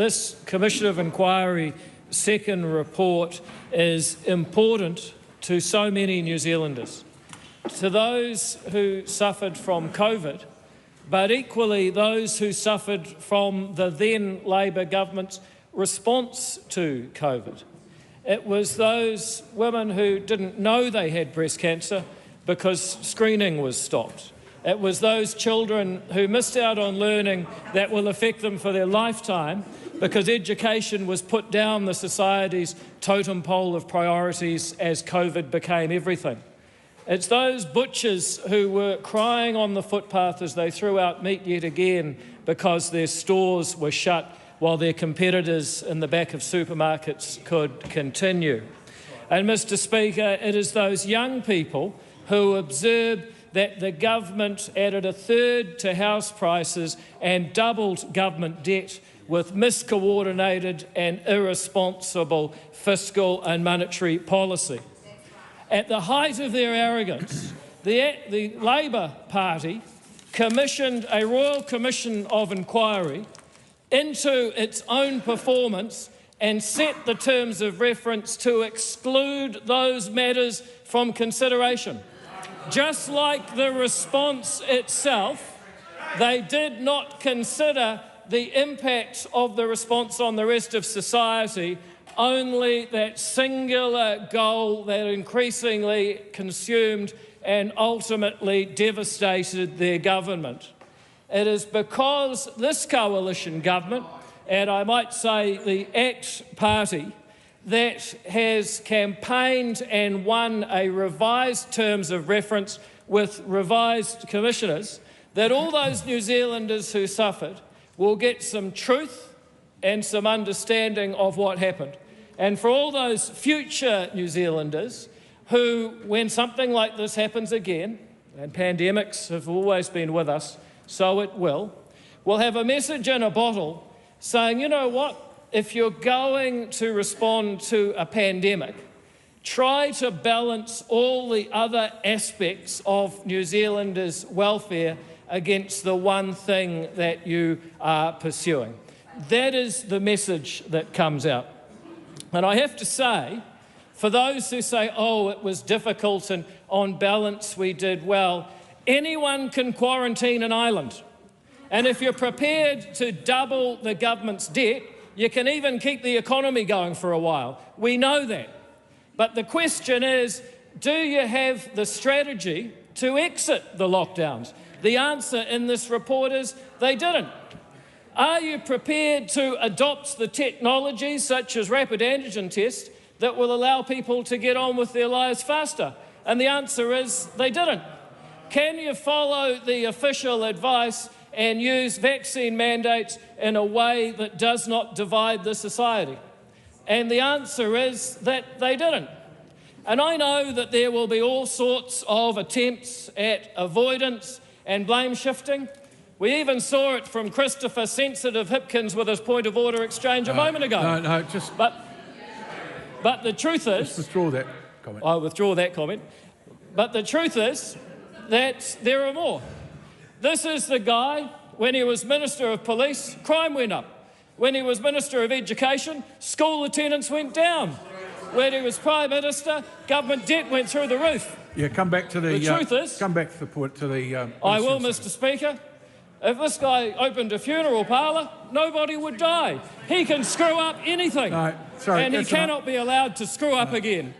this Commission of Inquiry second report is important to so many New Zealanders, to those who suffered from COVID, but equally those who suffered from the then Labor government's response to COVID. It was those women who didn't know they had breast cancer because screening was stopped. It was those children who missed out on learning that will affect them for their lifetime because education was put down the society's totem pole of priorities as COVID became everything. It's those butchers who were crying on the footpath as they threw out meat yet again because their stores were shut while their competitors in the back of supermarkets could continue. And, Mr. Speaker, it is those young people who observed that the government added a third to house prices and doubled government debt with miscoordinated and irresponsible fiscal and monetary policy. At the height of their arrogance, the Labor Party commissioned a Royal Commission of Inquiry into its own performance and set the terms of reference to exclude those matters from consideration. Just like the response itself, they did not consider the impact of the response on the rest of society, only that singular goal that increasingly consumed and ultimately devastated their government. It is because this coalition government, and I might say the ACT party, that has campaigned and won a revised terms of reference with revised commissioners, that all those New Zealanders who suffered will get some truth and some understanding of what happened. And for all those future New Zealanders who, when something like this happens again, and pandemics have always been with us, so it will have a message in a bottle saying, you know what, if you're going to respond to a pandemic, try to balance all the other aspects of New Zealanders' welfare against the one thing that you are pursuing. That is the message that comes out. And I have to say, for those who say, oh, it was difficult and on balance we did well, anyone can quarantine an island. And if you're prepared to double the government's debt, you can even keep the economy going for a while. We know that. But the question is, do you have the strategy to exit the lockdowns? The answer in this report is they didn't. Are you prepared to adopt the technologies such as rapid antigen tests that will allow people to get on with their lives faster? And the answer is they didn't. Can you follow the official advice and use vaccine mandates in a way that does not divide the society? And the answer is that they didn't. And I know that there will be all sorts of attempts at avoidance and blame shifting. We even saw it from Christopher Sensitive Hipkins with his point of order exchange a moment ago. But the truth is... Just withdraw that comment. I withdraw that comment. But the truth is that there are more. This is the guy, when he was Minister of Police, crime went up. When he was Minister of Education, school attendance went down. When he was Prime Minister, government debt went through the roof. Yeah, come back to the... The truth is... Come back to the point, to the... I will, Mr. Speaker. If this guy opened a funeral parlour, nobody would die. He can screw up anything. No, sorry, and he cannot be allowed to screw up again.